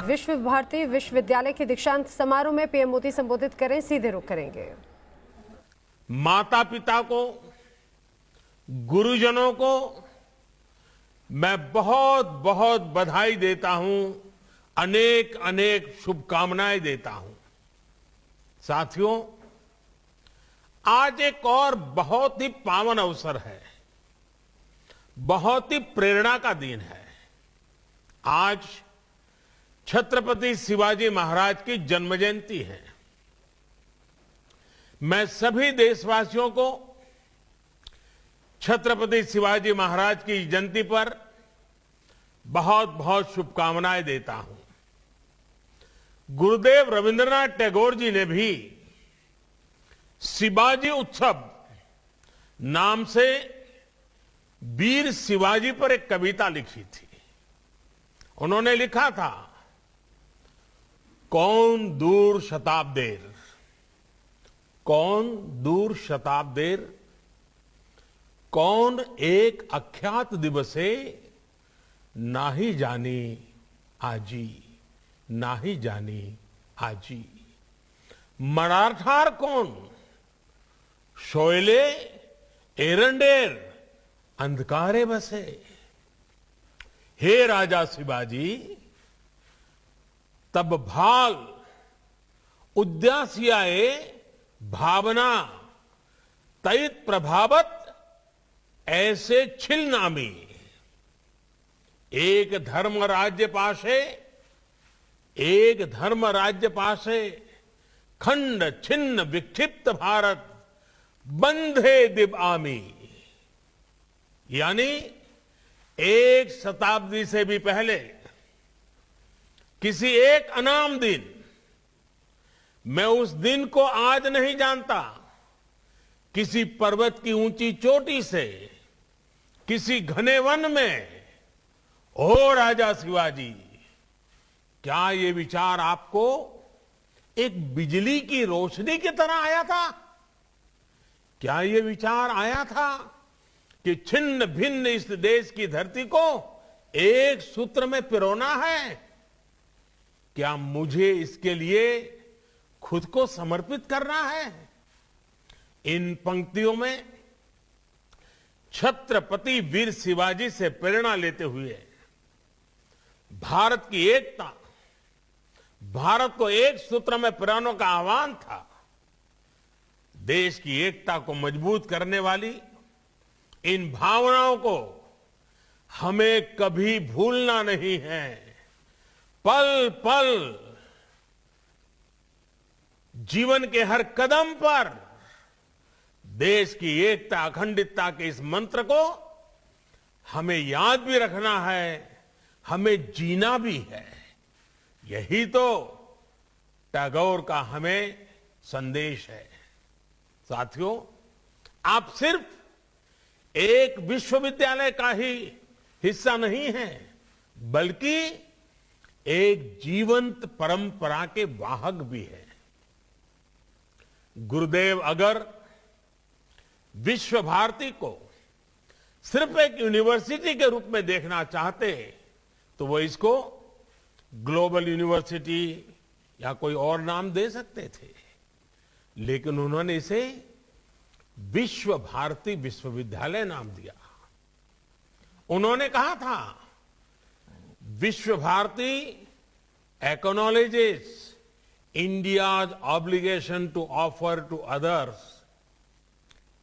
विश्व भारती विश्वविद्यालय के दीक्षांत समारोह में पीएम मोदी संबोधित करें, सीधे रुख करेंगे। माता पिता को, गुरुजनों को मैं बहुत बहुत बधाई देता हूं, अनेक अनेक शुभकामनाएं देता हूं। साथियों, आज एक और बहुत ही पावन अवसर है, बहुत ही प्रेरणा का दिन है। आज छत्रपति शिवाजी महाराज की जन्म जयंती है। मैं सभी देशवासियों को छत्रपति शिवाजी महाराज की जयंती पर बहुत बहुत शुभकामनाएं देता हूं। गुरुदेव रविंद्रनाथ टैगोर जी ने भी शिवाजी उत्सव नाम से वीर शिवाजी पर एक कविता लिखी थी। उन्होंने लिखा था, कौन दूर शताब्देर, कौन दूर शताब्देर, कौन एक अख्यात दिवसे, नाही जानी आजी, नाही जानी आजी। मराठार कौन, शोयले एरंडेर, अंधकारे बसे। हे राजा शिवाजी, तब भाल उद्यासियाए भावना, तैत प्रभावत ऐसे छिल नामी। एक धर्म राज्य पाशे, एक धर्म राज्य पाशे, खंड छिन्न विक्षिप्त भारत, बंधे दिव आमी। यानी एक शताब्दी से भी पहले किसी एक अनाम दिन, मैं उस दिन को आज नहीं जानता, किसी पर्वत की ऊंची चोटी से, किसी घने वन में, ओ राजा शिवाजी, क्या ये विचार आपको एक बिजली की रोशनी की तरह आया था? क्या ये विचार आया था कि छिन्न भिन्न इस देश की धरती को एक सूत्र में पिरोना है? क्या मुझे इसके लिए खुद को समर्पित करना है? इन पंक्तियों में छत्रपति वीर शिवाजी से प्रेरणा लेते हुए भारत की एकता, भारत को एक सूत्र में पिरोने का आह्वान था। देश की एकता को मजबूत करने वाली इन भावनाओं को हमें कभी भूलना नहीं है। पल पल, जीवन के हर कदम पर देश की एकता, अखंडितता के इस मंत्र को हमें याद भी रखना है, हमें जीना भी है। यही तो टैगोर का हमें संदेश है। साथियों, आप सिर्फ एक विश्वविद्यालय का ही हिस्सा नहीं है, बल्कि एक जीवंत परंपरा के वाहक भी है। गुरुदेव अगर विश्व भारती को सिर्फ एक यूनिवर्सिटी के रूप में देखना चाहते तो वो इसको ग्लोबल यूनिवर्सिटी या कोई और नाम दे सकते थे, लेकिन उन्होंने इसे विश्व भारती विश्वविद्यालय नाम दिया। उन्होंने कहा था, विश्व Bharti acknowledges India's obligation to offer to others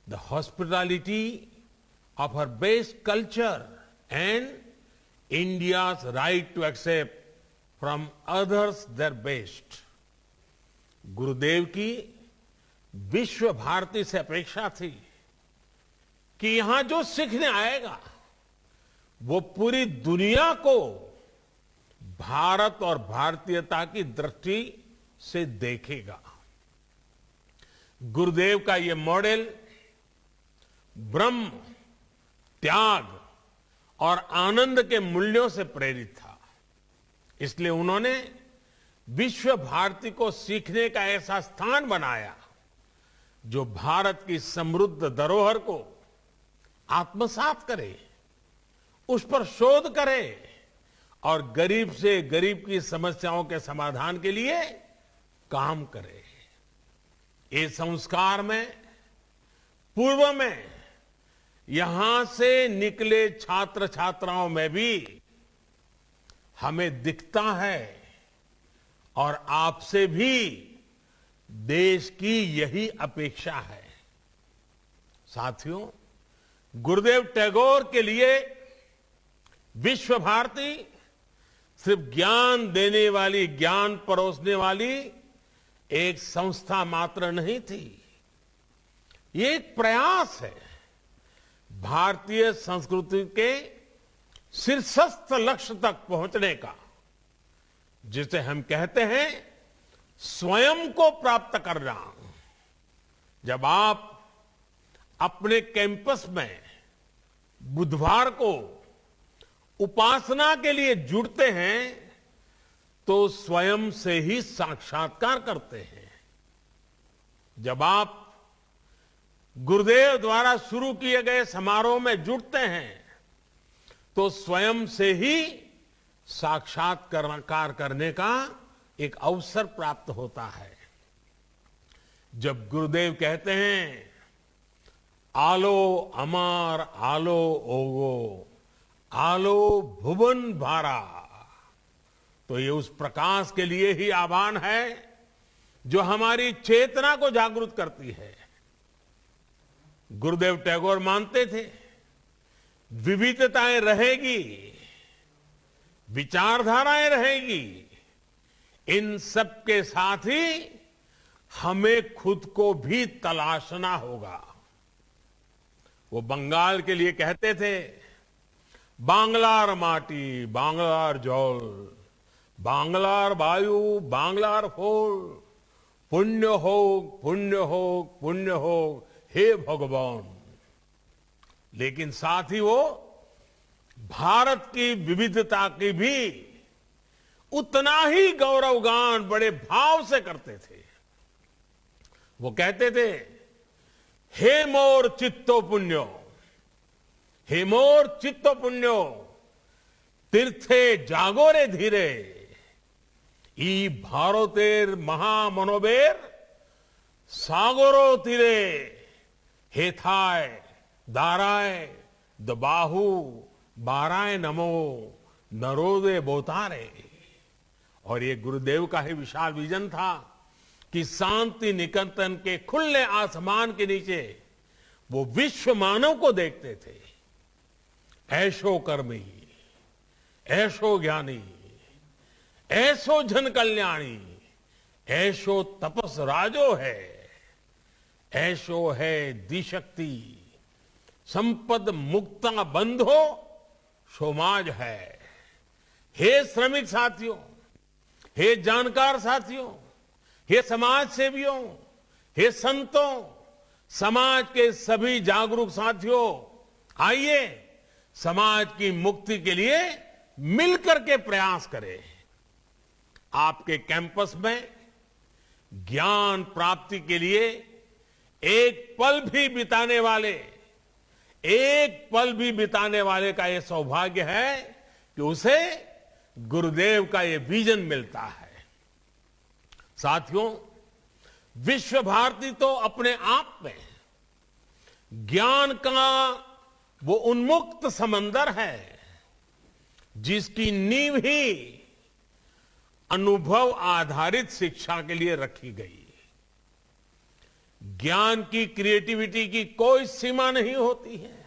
the hospitality of her base culture and India's right to accept from others their best. गुरुदेव की विश्व भारती से अपेक्षा थी कि यहां जो सीखने आएगा वो पूरी दुनिया को भारत और भारतीयता की दृष्टि से देखेगा। गुरुदेव का ये मॉडल ब्रह्म, त्याग और आनंद के मूल्यों से प्रेरित था। इसलिए उन्होंने विश्व भारती को सीखने का ऐसा स्थान बनाया जो भारत की समृद्ध धरोहर को आत्मसात करे, उस पर शोध करे और गरीब से गरीब की समस्याओं के समाधान के लिए काम करे। ये संस्कार में पूर्व में यहां से निकले छात्र छात्राओं में भी हमें दिखता है और आपसे भी देश की यही अपेक्षा है। साथियों, गुरुदेव टैगोर के लिए विश्व भारती सिर्फ ज्ञान देने वाली, ज्ञान परोसने वाली एक संस्था मात्र नहीं थी। ये एक प्रयास है भारतीय संस्कृति के शीर्षस्थ लक्ष्य तक पहुंचने का, जिसे हम कहते हैं स्वयं को प्राप्त करना। जब आप अपने कैंपस में बुधवार को उपासना के लिए जुड़ते हैं तो स्वयं से ही साक्षात्कार करते हैं। जब आप गुरुदेव द्वारा शुरू किए गए समारोह में जुड़ते हैं तो स्वयं से ही साक्षात्कार करने का एक अवसर प्राप्त होता है। जब गुरुदेव कहते हैं आलो अमार आलो ओगो आलो भुवन भारा, तो ये उस प्रकाश के लिए ही आह्वान है जो हमारी चेतना को जागृत करती है। गुरुदेव टैगोर मानते थे विविधताएं रहेगी, विचारधाराएं रहेगी, इन सब के साथ ही हमें खुद को भी तलाशना होगा। वो बंगाल के लिए कहते थे बांग्लार माटी बांग्लार जल, बांग्लार वायु बांग्लार फूल, पुण्य हो पुण्य हो पुण्य हो हे भगवान। लेकिन साथ ही वो भारत की विविधता की भी उतना ही गौरवगान बड़े भाव से करते थे। वो कहते थे हे मोर चित्तो पुण्यो, हे मोर चित्तो पुण्यो, तीर्थे जागोरे धीरे, ई भारतेर महामनोबेर सागरो तीरे, हेथाय दाराय दबाहु बाराय नमो नरोदे बोतारे। और ये गुरुदेव का ही विशाल विजन था कि शांति निकेतन के खुले आसमान के नीचे वो विश्व मानव को देखते थे। ऐशो कर्मी, ऐशो ज्ञानी, ऐसो जन कल्याणी, ऐशो तपस राजो है, ऐशो है दिशक्ति, संपद मुक्ता बंधो समाज है। हे श्रमिक साथियों, हे जानकार साथियों, हे समाज सेवियों, हे संतों, समाज के सभी जागरूक साथियों, आइए समाज की मुक्ति के लिए मिलकर के प्रयास करें। आपके कैंपस में ज्ञान प्राप्ति के लिए एक पल भी बिताने वाले का यह सौभाग्य है कि उसे गुरुदेव का ये विजन मिलता है। साथियों, विश्व भारती तो अपने आप में ज्ञान का वो उन्मुक्त समंदर है जिसकी नींव ही अनुभव आधारित शिक्षा के लिए रखी गई। ज्ञान की क्रिएटिविटी की कोई सीमा नहीं होती है।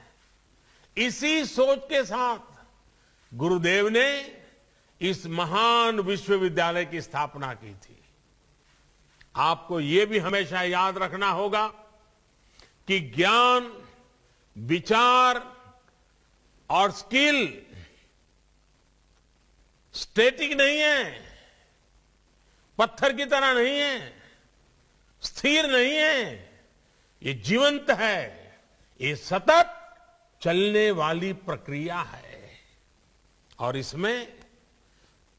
इसी सोच के साथ गुरुदेव ने इस महान विश्वविद्यालय की स्थापना की थी। आपको यह भी हमेशा याद रखना होगा कि ज्ञान, विचार और स्किल स्टैटिक नहीं है, पत्थर की तरह नहीं है, स्थिर नहीं है, ये जीवंत है, ये सतत चलने वाली प्रक्रिया है। और इसमें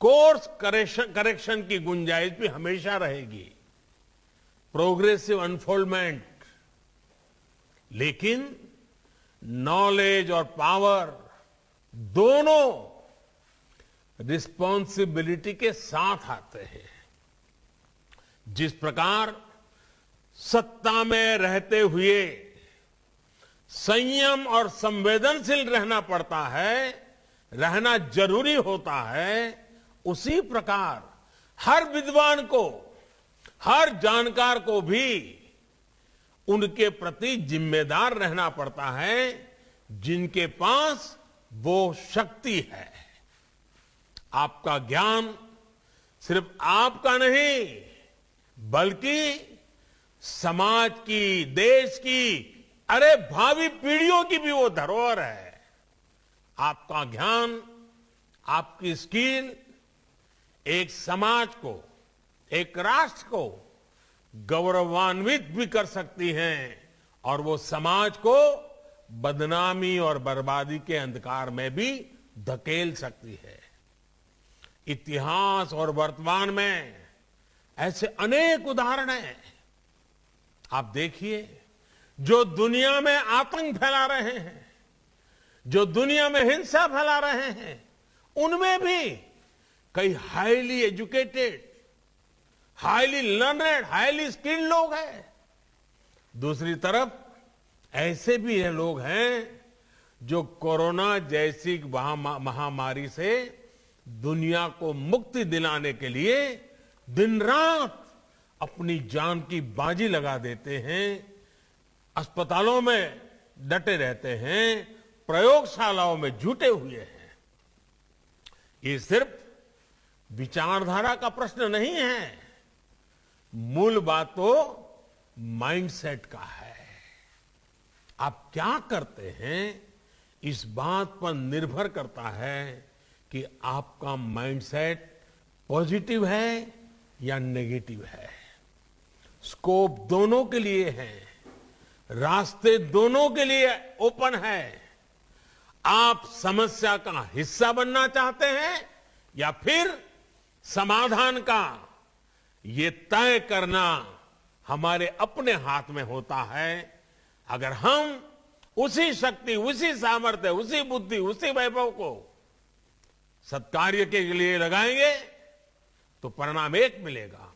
कोर्स करेक्शन की गुंजाइश भी हमेशा रहेगी, प्रोग्रेसिव अनफोल्डमेंट। लेकिन नॉलेज और पावर दोनों रिस्पॉन्सिबिलिटी के साथ आते हैं। जिस प्रकार सत्ता में रहते हुए संयम और संवेदनशील रहना पड़ता है, रहना जरूरी होता है, उसी प्रकार हर विद्वान को, हर जानकार को भी उनके प्रति जिम्मेदार रहना पड़ता है जिनके पास वो शक्ति है। आपका ज्ञान सिर्फ आपका नहीं बल्कि समाज की, देश की, अरे भावी पीढ़ियों की भी वो धरोहर है। आपका ज्ञान, आपकी स्किल एक समाज को, एक राष्ट्र को गौरवान्वित भी कर सकती हैं और वो समाज को बदनामी और बर्बादी के अंधकार में भी धकेल सकती है। इतिहास और वर्तमान में ऐसे अनेक उदाहरण हैं। आप देखिए, जो दुनिया में आतंक फैला रहे हैं, जो दुनिया में हिंसा फैला रहे हैं, उनमें भी कई highly educated, highly learned, highly skilled लोग हैं। दूसरी तरफ ऐसे भी ये लोग हैं जो कोरोना जैसी महामारी से दुनिया को मुक्ति दिलाने के लिए दिन रात अपनी जान की बाजी लगा देते हैं, अस्पतालों में डटे रहते हैं, प्रयोगशालाओं में जुटे हुए हैं। ये सिर्फ विचारधारा का प्रश्न नहीं है, मूल बात तो माइंडसेट का है। आप क्या करते हैं इस बात पर निर्भर करता है कि आपका माइंडसेट पॉजिटिव है या नेगेटिव है। स्कोप दोनों के लिए है, रास्ते दोनों के लिए ओपन है। आप समस्या का हिस्सा बनना चाहते हैं या फिर समाधान का, ये तय करना हमारे अपने हाथ में होता है। अगर हम उसी शक्ति, उसी सामर्थ्य, उसी बुद्धि, उसी वैभव को सत्कार्य के लिए लगाएंगे तो परिणाम एक मिलेगा,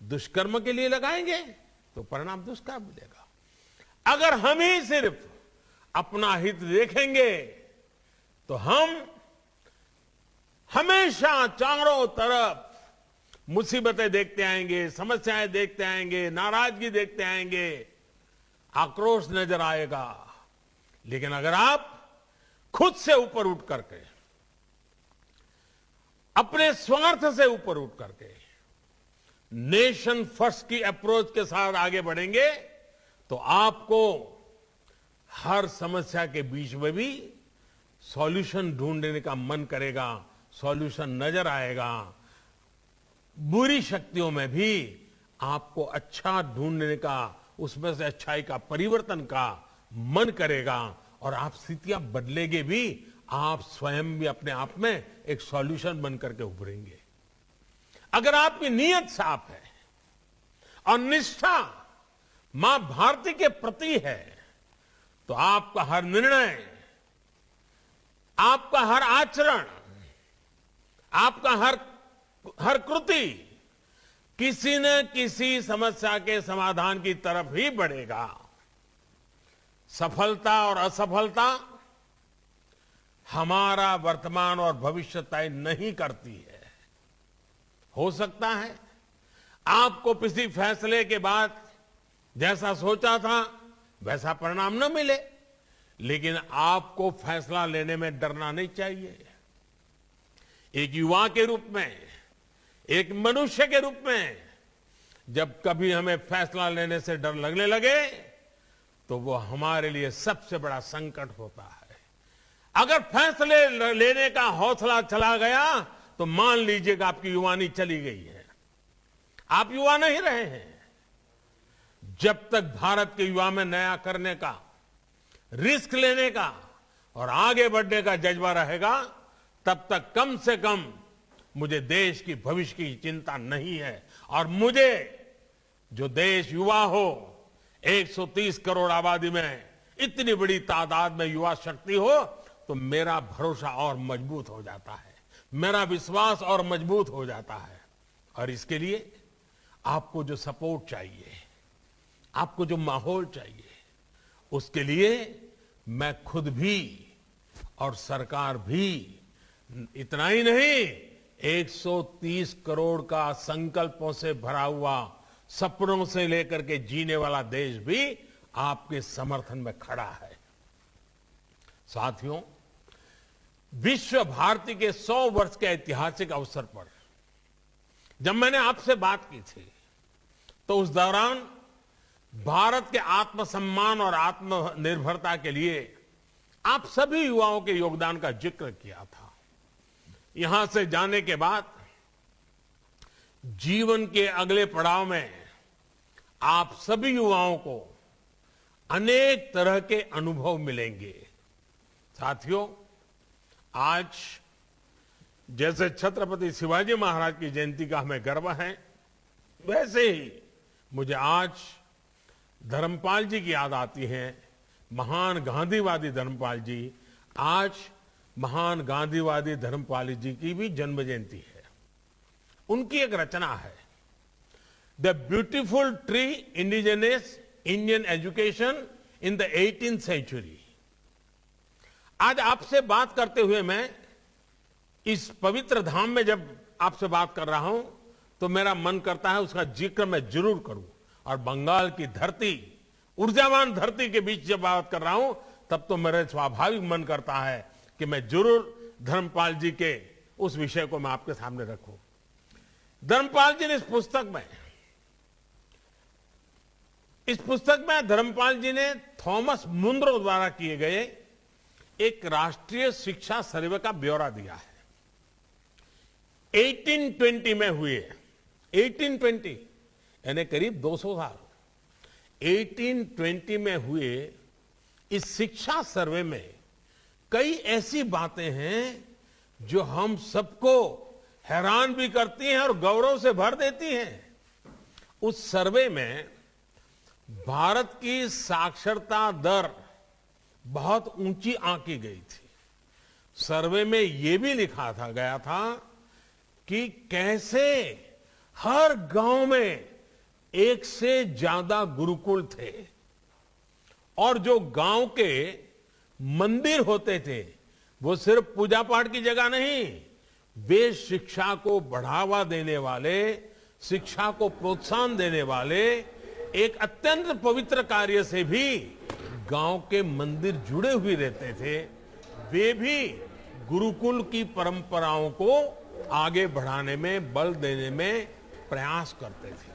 दुष्कर्म के लिए लगाएंगे तो परिणाम दुष्कर्म मिलेगा। अगर हम ही सिर्फ अपना हित देखेंगे तो हम हमेशा चारों तरफ मुसीबतें देखते आएंगे, समस्याएं देखते आएंगे, नाराजगी देखते आएंगे, आक्रोश नजर आएगा। लेकिन अगर आप खुद से ऊपर उठ करके, अपने स्वार्थ से ऊपर उठ करके नेशन फर्स्ट की अप्रोच के साथ आगे बढ़ेंगे तो आपको हर समस्या के बीच में भी सॉल्यूशन ढूंढने का मन करेगा, सॉल्यूशन नजर आएगा। बुरी शक्तियों में भी आपको अच्छा ढूंढने का, उसमें से अच्छाई का, परिवर्तन का मन करेगा और आप स्थितियां बदलेंगे भी, आप स्वयं भी अपने आप में एक सॉल्यूशन बन करके उभरेंगे। अगर आपकी नीयत साफ है और निष्ठा मां भारती के प्रति है तो आपका हर निर्णय, आपका हर आचरण, आपका हर कृति किसी न किसी समस्या के समाधान की तरफ ही बढ़ेगा। सफलता और असफलता हमारा वर्तमान और भविष्य तय नहीं करती है। हो सकता है आपको किसी फैसले के बाद जैसा सोचा था वैसा परिणाम न मिले, लेकिन आपको फैसला लेने में डरना नहीं चाहिए। एक युवा के रूप में, एक मनुष्य के रूप में जब कभी हमें फैसला लेने से डर लगने लगे तो वो हमारे लिए सबसे बड़ा संकट होता है। अगर फैसले लेने का हौसला चला गया तो मान लीजिएगा आपकी युवानी चली गई है, आप युवा नहीं रहे हैं। जब तक भारत के युवा में नया करने का, रिस्क लेने का और आगे बढ़ने का जज्बा रहेगा, तब तक कम से कम मुझे देश की भविष्य की चिंता नहीं है। और मुझे जो देश युवा हो, 130 करोड़ आबादी में इतनी बड़ी तादाद में युवा शक्ति हो, तो मेरा भरोसा और मजबूत हो जाता है। मेरा विश्वास और मजबूत हो जाता है। और इसके लिए आपको जो सपोर्ट चाहिए, आपको जो माहौल चाहिए, उसके लिए मैं खुद भी और सरकार भी, इतना ही नहीं, 130 करोड़ का संकल्पों से भरा हुआ, सपनों से लेकर के जीने वाला देश भी आपके समर्थन में खड़ा है। साथियों, विश्व भारती के 100 वर्ष के ऐतिहासिक अवसर पर जब मैंने आपसे बात की थी, तो उस दौरान भारत के आत्मसम्मान और आत्मनिर्भरता के लिए आप सभी युवाओं के योगदान का जिक्र किया था। यहां से जाने के बाद जीवन के अगले पड़ाव में आप सभी युवाओं को अनेक तरह के अनुभव मिलेंगे। साथियों, आज जैसे छत्रपति शिवाजी महाराज की जयंती का हमें गर्व है, वैसे ही मुझे आज धर्मपाल जी की याद आती है। महान गांधीवादी धर्मपाल जी, आज महान गांधीवादी धर्मपाल जी की भी जन्म जयंती है। उनकी एक रचना है, the beautiful tree indigenous Indian education in the 18th century. आज आपसे बात करते हुए मैं इस पवित्र धाम में जब आपसे बात कर रहा हूं, तो मेरा मन करता है उसका जिक्र मैं जरूर करूं। और बंगाल की धरती, ऊर्जावान धरती के बीच जब बात कर रहा हूं, तब तो मेरे स्वाभाविक मन करता है कि मैं जरूर धर्मपाल जी के उस विषय को मैं आपके सामने रखूं। धर्मपाल जी ने इस पुस्तक में धर्मपाल जी ने थॉमस मुनरो द्वारा किए गए एक राष्ट्रीय शिक्षा सर्वे का ब्यौरा दिया है। 1820 में हुए, 1820 यानी करीब 200 साल, 1820 में हुए इस शिक्षा सर्वे में कई ऐसी बातें हैं जो हम सबको हैरान भी करती हैं और गौरव से भर देती हैं। उस सर्वे में भारत की साक्षरता दर बहुत ऊंची आंकी गई थी। सर्वे में यह भी लिखा गया था कि कैसे हर गांव में एक से ज्यादा गुरुकुल थे, और जो गांव के मंदिर होते थे वो सिर्फ पूजा पाठ की जगह नहीं, वे शिक्षा को बढ़ावा देने वाले, शिक्षा को प्रोत्साहन देने वाले एक अत्यंत पवित्र कार्य से भी गांव के मंदिर जुड़े हुए रहते थे। वे भी गुरुकुल की परंपराओं को आगे बढ़ाने में, बल देने में प्रयास करते थे।